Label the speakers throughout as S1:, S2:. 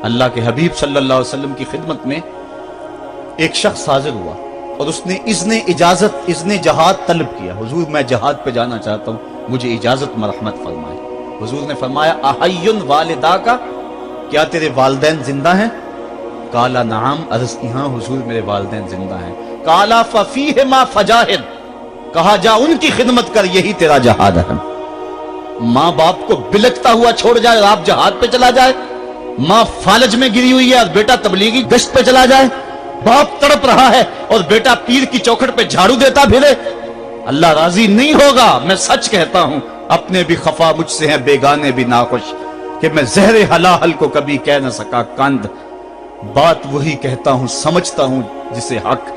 S1: اللہ کے حبیب صلی اللہ علیہ وسلم کی خدمت میں ایک شخص حاضر ہوا اور اس نے اذن جہاد طلب کیا. حضور میں جہاد پہ جانا چاہتا ہوں, مجھے اجازت مرحمت فرمائے. حضور نے فرمایا احی والدہ کا, کیا تیرے والدین زندہ ہیں؟ قال نعم, عرض کی ہاں حضور میرے والدین زندہ ہیں. قال ففیہما فجاہد, کہا جا ان کی خدمت کر, یہی تیرا جہاد ہے. ماں باپ کو بلکتا ہوا چھوڑ جائے اور آپ جہاد پہ چلا جائے, ماں فالج میں گری ہوئی ہے اور بیٹا تبلیغی گشت پہ چلا جائے, باپ تڑپ رہا ہے اور بیٹا پیر کی چوکھٹ پہ جھاڑو دیتا پھرے, اللہ راضی نہیں ہوگا. میں سچ کہتا ہوں, اپنے بھی خفا مجھ سے ہیں, بیگانے بھی ناخوش, کہ میں زہر حلاحل کو کبھی کہہ نہ سکا کند. بات وہی کہتا ہوں, سمجھتا ہوں جسے حق.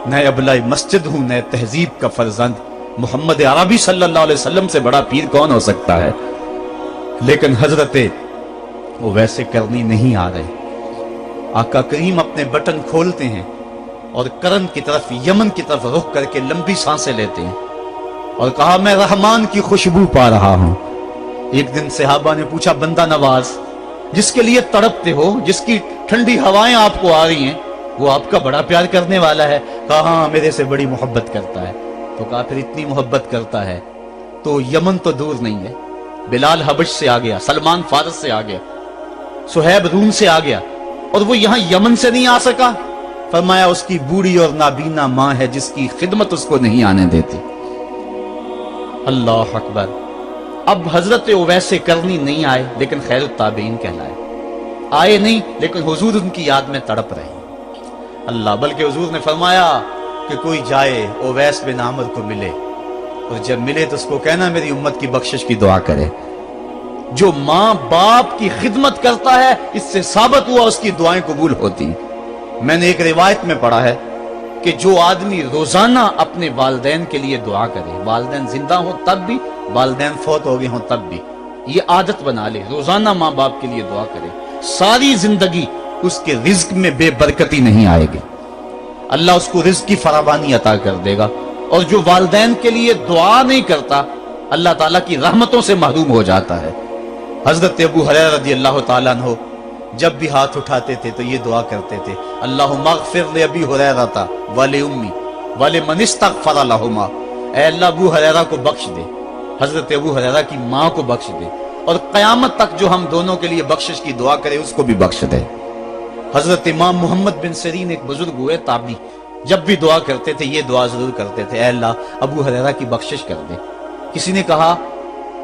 S1: نئے ابلہ مسجد ہوں, نئے تہذیب کا فرزند. محمد عربی صلی اللہ علیہ وسلم سے بڑا پیر کون ہو سکتا ہے؟ لیکن حضرت وہ ویسے کرنی نہیں آ رہے. آقا کریم اپنے بٹن کھولتے ہیں اور کرن کی طرف, یمن کی طرف رخ کر کے لمبی سانسیں لیتے ہیں اور کہا میں رحمان کی خوشبو پا رہا ہوں. ایک دن صحابہ نے پوچھا بندہ نواز جس کے لیے تڑپتے ہو, جس کی ٹھنڈی ہوائیں آپ کو آ رہی ہیں, وہ آپ کا بڑا پیار کرنے والا ہے. کہا ہاں میرے سے بڑی محبت کرتا ہے. تو کہا پھر اتنی محبت کرتا ہے تو یمن تو دور نہیں ہے, بلال حبش سے آ گیا, سلمان فارس سے آ گیا, سہیب روم سے آ گیا, اور وہ یہاں یمن سے نہیں آ سکا. فرمایا اس کی بوڑھی اور نابینا ماں ہے جس کی خدمت اس کو نہیں آنے دیتی. اللہ اکبر. اب حضرت اویس کرنی نہیں آئے لیکن خیر التابعین کہلائے. آئے نہیں لیکن حضور ان کی یاد میں تڑپ رہے. اللہ, بلکہ حضور نے فرمایا کہ کوئی جائے اویس بن عامر کو ملے, اور جب ملے تو اس کو کہنا میری امت کی بخشش کی دعا کرے. جو ماں باپ کی خدمت کرتا ہے اس سے ثابت ہوا اس کی دعائیں قبول ہوتی. میں نے ایک روایت میں پڑھا ہے کہ جو آدمی روزانہ اپنے والدین کے لیے دعا کرے, والدین زندہ ہوں تب بھی, والدین فوت ہو گئے ہوں تب بھی, یہ عادت بنا لے, روزانہ ماں باپ کے لیے دعا کرے, ساری زندگی اس کے رزق میں بے برکتی نہیں آئے گی, اللہ اس کو رزق کی فراوانی عطا کر دے گا. اور جو والدین کے لیے دعا نہیں کرتا اللہ تعالیٰ کی رحمتوں سے محروم ہو جاتا ہے. حضرت ابو ہریرہ رضی اللہ تعالیٰ عنہ جب بھی ہاتھ اٹھاتے تھے تو یہ دعا کرتے تھے, اللہم اغفر لابی ہریرہ ولامی ولمن استغفر لہما, اے اللہ ابو ہریرہ کو بخش دے, حضرت ابو ہریرہ کی ماں کو بخش دے, اور قیامت تک جو ہم دونوں کے لیے بخشش کی دعا کرے اس کو بھی بخش دے. حضرت امام محمد بن سیرین ایک بزرگ ہوئے تابعی, جب بھی دعا کرتے تھے یہ دعا ضرور کرتے تھے, اے اللہ ابو ہریرہ کی بخشش کر دے. کسی نے کہا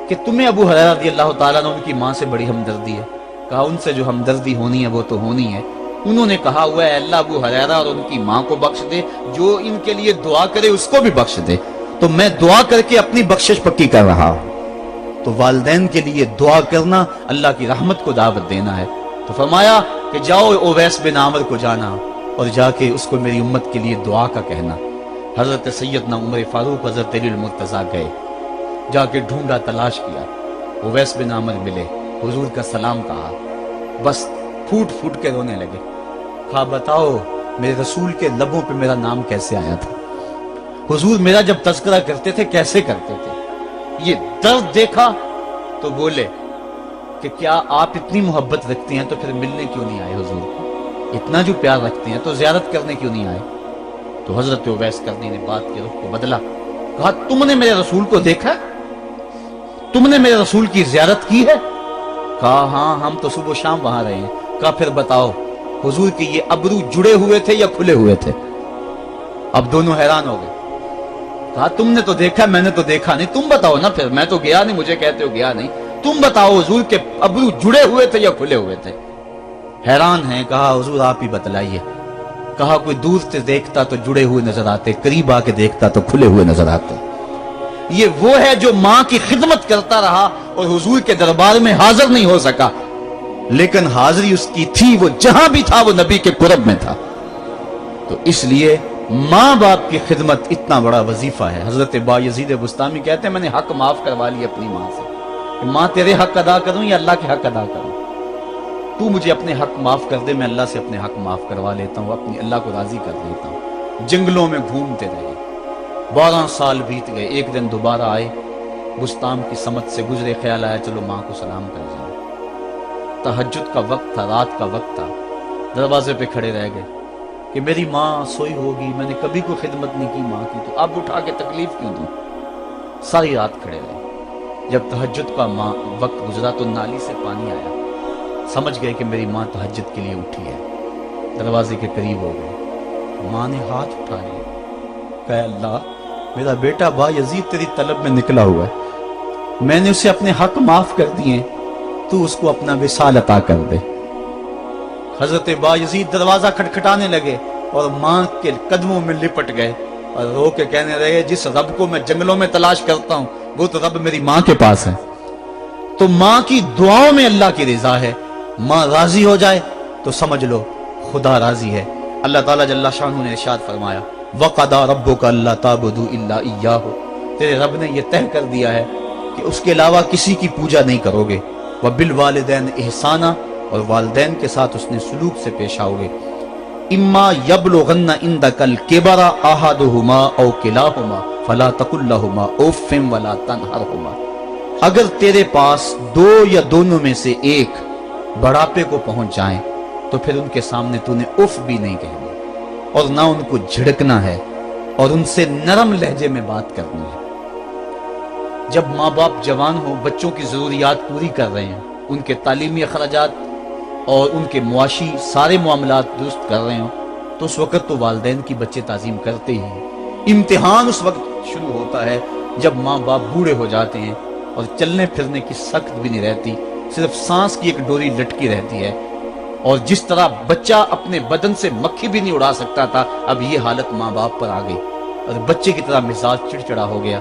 S1: کہ تمہیں ابو ہریرہ رضی اللہ تعالیٰ عنہ ان کی ماں سے بڑی ہمدردی ہے. کہا ان سے جو ہمدردی ہونی ہے وہ تو ہونی ہے. انہوں نے کہا ہوا ہے اللہ ابو ہریرہ اور ان کی ماں کو بخش دے, جو ان کے لیے دعا کرے اس کو بھی بخش دے. تو میں دعا کر کے اپنی بخشش پکی کر رہا ہوں. تو والدین کے لیے دعا کرنا اللہ کی رحمت کو دعوت دینا ہے. تو فرمایا کہ جاؤ اویس بن عامر کو جانا اور جا کے اس کو میری امت کے لیے دعا کا کہنا. حضرت سیدنا عمر فاروق حضرت علی المرتضیٰ گئے, جا کے ڈھونڈا, تلاش کیا, اویس بن عامر ملے, حضور کا سلام کہا, بس پھوٹ پھوٹ کے رونے لگے. کہا بتاؤ میرے رسول کے لبوں پہ میرا نام کیسے آیا تھا, حضور میرا جب تذکرہ کرتے تھے کیسے کرتے تھے. یہ درد دیکھا تو بولے کہ کیا آپ اتنی محبت رکھتے ہیں تو پھر ملنے کیوں نہیں آئے حضور کو, اتنا جو پیار رکھتے ہیں تو زیارت کرنے کیوں نہیں آئے. تو حضرت اویس کرنی نے بات کے رخ کو بدلا, کہا تم نے میرے رسول کو دیکھا, تم نے میرے رسول کی زیارت کی ہے؟ کہا ہاں ہم تو صبح و شام وہاں رہے ہیں. کہا پھر بتاؤ حضور کے یہ ابرو جڑے ہوئے تھے یا کھلے ہوئے تھے؟ اب دونوں حیران ہو گئے. کہا تم نے تو دیکھا, میں نے تو دیکھا نہیں, تم بتاؤ نا, پھر میں تو گیا نہیں, مجھے کہتے ہو گیا نہیں, تم بتاؤ حضور کے ابرو جڑے ہوئے تھے یا کھلے ہوئے تھے؟ حیران ہیں. کہا حضور آپ ہی بتلائیے. کہا کوئی دور سے دیکھتا تو جڑے ہوئے نظر آتے, قریب آ کے دیکھتا تو کھلے ہوئے نظر آتے. یہ وہ ہے جو ماں کی خدمت کرتا رہا اور حضور کے دربار میں حاضر نہیں ہو سکا, لیکن حاضری اس کی تھی, وہ جہاں بھی تھا وہ نبی کے قرب میں تھا. تو اس لیے ماں باپ کی خدمت اتنا بڑا وظیفہ ہے. حضرت بایزید بستامی کہتے ہیں میں نے حق معاف کروا لی اپنی ماں سے, کہ ماں تیرے حق ادا کروں یا اللہ کے حق ادا کروں, تو مجھے اپنے حق معاف کر دے, میں اللہ سے اپنے حق معاف کروا لیتا ہوں, اپنی اللہ کو راضی کر لیتا ہوں. جنگلوں میں گھومتے رہے, 12 سال بیت گئے. ایک دن دوبارہ آئے, بستان کی سمت سے گزرے, خیال آیا چلو ماں کو سلام کر جائیں. तहज्जुद का वक्त था, रात का वक्त था, दरवाजे पे खड़े रह गए कि मेरी माँ सोई होगी, मैंने कभी कोई खिदमत नहीं की माँ की, तो अब उठा के तकलीफ क्यों दूं। सारी रात खड़े रहे। जब तहज्जुद का माँ वक्त गुजरा तो नाली से पानी आया, समझ गए कि मेरी माँ तहज्जुद के लिए उठी है। दरवाजे के करीब हो गए, माँ ने हाथ उठा लिया, कहा अल्लाह मेरा बेटा बा यजीद तेरी तलब में निकला हुआ है, मैंने उसे अपने हक माफ कर दिए, तू उसको अपना विसाल अता कर दे। हजरत बा यजीद दरवाजा खटखटाने लगे और माँ के कदमों में लिपट गए और रो के कहने लगे, जिस रब को मैं जंगलों में तलाश करता हूं वो तो रब मेरी माँ के पास है। तो माँ की दुआओं में अल्लाह की रिजा है, माँ राजी हो जाए तो समझ लो खुदा राजी है। अल्लाह ताला जल्ला शानहू ने इरशाद फरमाया, वक़दा रब्बुका अल्ला ताबुदू इल्ला इय्याहु, तेरे रब ने यह तय कर दिया है कि उसके अलावा किसी की पूजा नहीं करोगे। व बिल वालिदैन एहसाना, और वालिदैन के साथ उसने सलूक से पेश आओगे। इम्मा यबलुगन्ना इंदकल किबरा अहदुहुमा औ किलाहुमा फला तकुल लहुमा उफ़्फ़िन वला तनहरहुमा, अगर तेरे पास दो या दोनों में से एक बढ़ापे को पहुंच जाएं तो फिर उनके सामने तूने उफ भी नहीं कहनी और ना उनको झिड़कना है और उनसे नरम लहजे में बात करनी है। जब माँ बाप जवान हो, बच्चों की जरूरियात पूरी कर रहे हैं, उनके तालीमी अखराजात और उनके मुआशी सारे मामलात दुरुस्त कर रहे हो, तो उस वक्त तो वालिदैन की बच्चे ताजीम करते ही हैं। इम्तिहान उस वक्त शुरू होता है जब माँ बाप बूढ़े हो जाते हैं और चलने फिरने की सख्त भी नहीं रहती, सिर्फ सांस की एक डोरी लटकी रहती है। और जिस तरह बच्चा अपने बदन से मक्खी भी नहीं उड़ा सकता था, अब ये हालत माँ बाप पर आ गई और बच्चे की तरह मिजाज चिड़चिड़ा हो गया।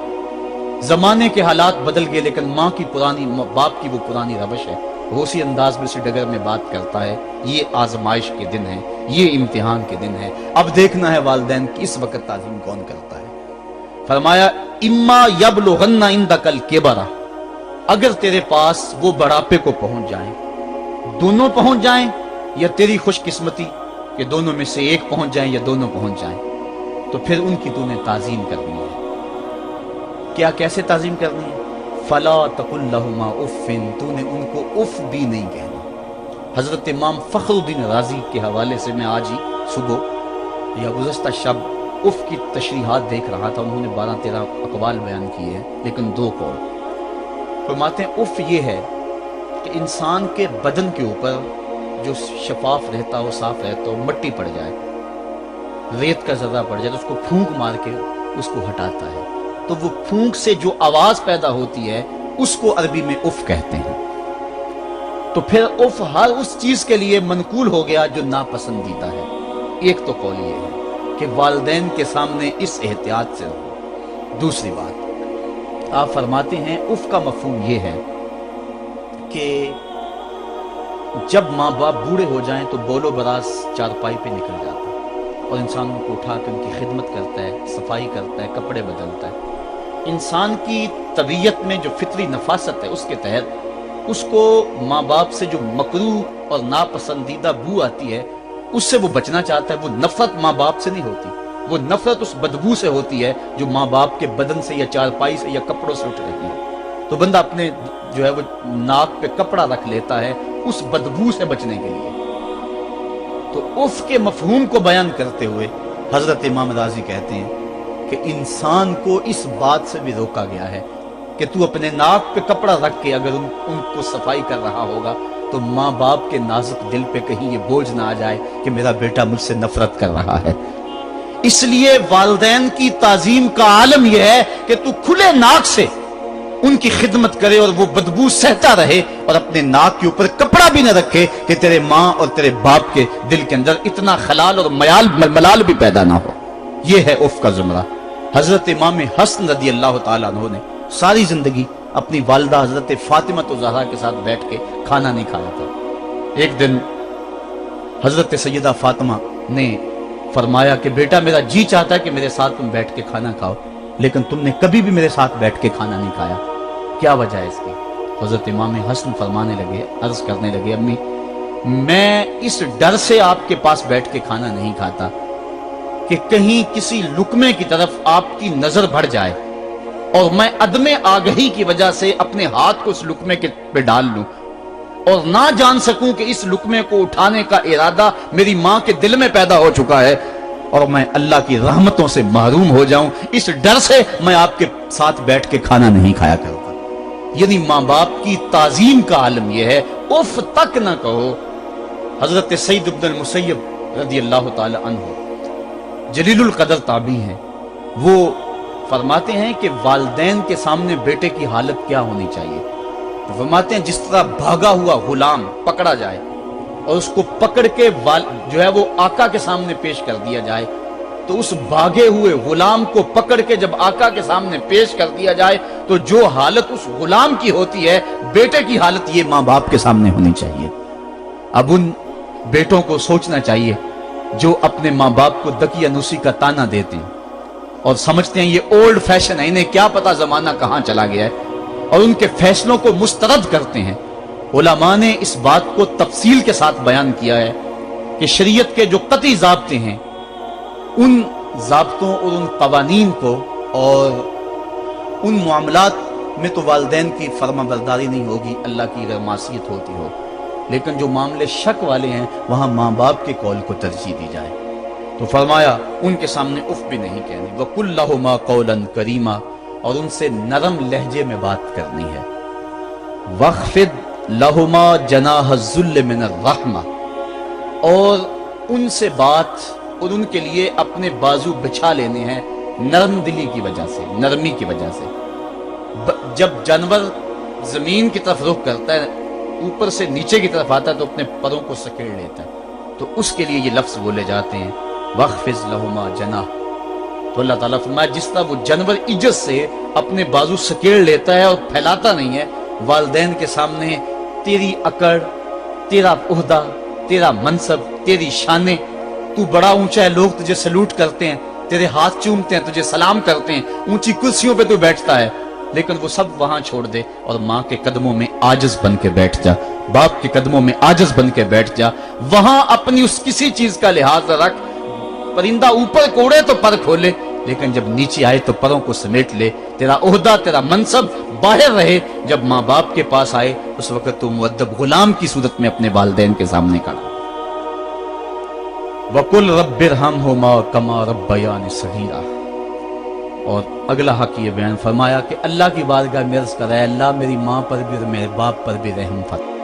S1: जमाने के हालात बदल गए, लेकिन माँ की पुरानी, बाप की वो पुरानी रवश है, वो उसी अंदाज में उसी डगर में बात करता है। ये आजमाइश के दिन है, ये इम्तिहान के दिन है। अब देखना है वालिदैन की इस वक्त ताज़ीम कौन करता है। फरमाया इम्मा यबलुगन्ना इंदकल किबरा, अगर तेरे पास वो बढ़ापे को पहुंच जाएं, दोनों पहुंच जाएं, या तेरी खुशकिस्मती कि दोनों में से एक पहुंच जाएं या दोनों पहुंच जाएं, तो फिर उनकी तूने ताज़ीम करनी है। क्या, कैसे ताज़ीम करनी है? फला तकुल लहुमा उफ़्फ़िन, तूने उनको उफ भी नहीं कहना। हजरत इमाम फखरुद्दीन राजी के हवाले से मैं आज ही सुबह या गुज़श्ता शब उफ की तशरीहात देख रहा था। उन्होंने 12-13 अक़वाल बयान किए हैं, लेकिन 2 कौल फरमाते हैं। उफ ये है कि इंसान के बदन के ऊपर जो शफाफ रहता हो, साफ रहता हो, मट्टी पड़ जाए, रेत का ज़र्रा पड़ जाए तो उसको फूंक मार के उसको हटाता है, तो वो फूंक से जो आवाज पैदा होती है उसको अरबी में उफ कहते हैं। तो फिर उफ हर उस चीज के लिए मनकूल हो गया जो नापसंदीदा है। एक तो कौल ये है कि वालिदैन के सामने इस एहतियात से रहो। दूसरी बात, आप फरमाते हैं उफ का मफहूम ये है कि जब माँ बाप बूढ़े हो जाएं तो बोलो बरास चारपाई पे निकल जाता है और इंसान उनको उठा के उनकी खिदमत करता है, सफाई करता है, कपड़े बदलता है। इंसान की तबीयत में जो फितरी नफासत है उसके तहत उसको माँ बाप से जो मकरूह और नापसंदीदा बू आती है उससे वो बचना चाहता है। वो नफरत माँ बाप से नहीं होती, वो नफरत उस बदबू से होती है जो माँ बाप के बदन से या चारपाई से या कपड़ों से उठ रही है। तो बंदा अपने जो है वो नाक पे कपड़ा रख लेता है उस बदबू से बचने के लिए। तो उफ के मफहूम को बयान करते हुए हजरत इमाम राजी कहते हैं कि इंसान को इस बात से भी रोका गया है कि तू अपने नाक पे कपड़ा रख के अगर उनको सफाई कर रहा होगा तो माँ बाप के नाजुक दिल पे कहीं ये बोझ ना आ जाए कि मेरा बेटा मुझसे नफरत कर रहा है। इसलिए वालिदैन की ताजीम का आलम यह है कि तू खुले नाक से उनकी खिदमत करे और वो बदबू सहता रहे और अपने नाक के ऊपर कपड़ा भी न रखे कि तेरे माँ और तेरे बाप के दिल के अंदर इतना खलाल और मलाल भी पैदा ना हो। यह है उफ का जुमरा। हजरत इमाम हसन रदी अल्लाह तआला अन्हु ने सारी जिंदगी अपनी वालिदा हजरत फातिमा तो ज़हरा के साथ बैठ के खाना नहीं खाया था। एक दिन हजरत सैयदा फातिमा ने फरमाया कि बेटा मेरा जी चाहता है कि मेरे साथ तुम बैठ के खाना खाओ, लेकिन तुमने कभी भी मेरे साथ बैठ के खाना नहीं खाया, क्या वजह है इसकी? हजरत इमाम हसन फरमाने लगे, अर्ज करने लगे, अम्मी मैं इस डर से आपके पास बैठ के खाना नहीं खाता कि कहीं किसी लुकमे की तरफ आपकी नजर बढ़ जाए और मैं अदमे आगही की वजह से अपने हाथ को उस लुकमे के पे डाल लूं। और ना जान सकूं कि इस लुकमे को उठाने का इरादा मेरी मां के दिल में पैदा हो चुका है और मैं अल्लाह की रहमतों से महरूम हो जाऊं, इस डर से मैं आपके साथ बैठ के खाना नहीं खाया करता। यानी मां बाप की ताजीम का आलम यह है, उफ तक ना कहो। हजरत सईद इब्न मुसय्यब रज़ी अल्लाह ताला अन्हु जलीलुल कदर ताबी हैं, वो फरमाते हैं कि वालिदैन के सामने बेटे की हालत क्या होनी चाहिए। तो फरमाते हैं जिस तरह भागा हुआ गुलाम पकड़ा जाए और उसको पकड़ के जो है वो आका के सामने पेश कर दिया जाए, तो उस भागे हुए गुलाम को पकड़ के जब आका के सामने पेश कर दिया जाए तो जो हालत उस गुलाम की होती है, बेटे की हालत ये मां बाप के सामने होनी चाहिए। अब उन बेटों को सोचना चाहिए जो अपने मां बाप को दकियानुसी का ताना देते हैं और समझते हैं ये ओल्ड फैशन है, इन्हें क्या पता जमाना कहां चला गया है, और उनके फैसलों को मुस्तरद करते हैं। उलमा ने इस बात को तफसील के साथ बयान किया है कि शरीयत के जो कतई ज़ाब्ते हैं, उन ज़ाब्तों और उन कवानीन को और उन मामलात में तो वालिदैन की फर्माबरदारी नहीं होगी, अल्लाह की अगर मासियत होती हो, लेकिन जो मामले शक वाले हैं वहां माँ बाप के कौल को तरजीह दी जाए। तो फरमाया उनके सामने उफ भी नहीं कहनी, वकुल लहुमा कौलन करीमा, और उनसे नरम लहजे में बात करनी है। वख्फिद लहुमा जनाह ज़ुल्ल मिनर रहमा, और उनसे बात और उनके लिए अपने बाजू बिछा लेने हैं नरम दिली की वजह से, नरमी की वजह से। जब जानवर जमीन की तरफ रुख करता है, ऊपर से नीचे की तरफ आता है तो अपने परों को सकेड़ लेता है, तो उसके लिए ये लफ्ज बोले जाते हैं वख्फिज लहुमा जनाह। तो अल्लाह ताला फरमाया जिस तरह वो जानवर इज्जत से अपने बाजू सकेड़ लेता है और फैलाता नहीं है, वालिदैन के सामने तेरी अकड़, तेरा उहदा, तेरा मनसब, तेरी शाने, तू बड़ा ऊंचा है, लोग तुझे सलूट करते हैं, तेरे हाथ चूमते हैं, तुझे सलाम करते हैं, ऊंची कुर्सियों पे तू बैठता है, लेकिन वो सब वहां छोड़ दे और माँ के कदमों में आजिज बन के बैठ जा, बाप के कदमों में आजिज बन के बैठ जा। वहां अपनी उस किसी चीज का लिहाज रख, परिंदा ऊपर कोड़े तो पर खोले, लेकिन जब नीचे आए तो परों को समेट ले। तेरा ओहदा, तेरा मनसब बाहर रहे, जब माँ बाप के पास आए उस वक्त तू मुअद्दब गुलाम की सूरत में अपने वालिदैन के सामने खड़ा। वकुल रब्बिरहमहुमा कमा रब्बयानी सगीरा, और अगला हक ये बयान फरमाया कि अल्लाह की बारगाह में अर्ज़ कराए, अल्लाह मेरी माँ पर भी और मेरे बाप पर भी रहम फरमा।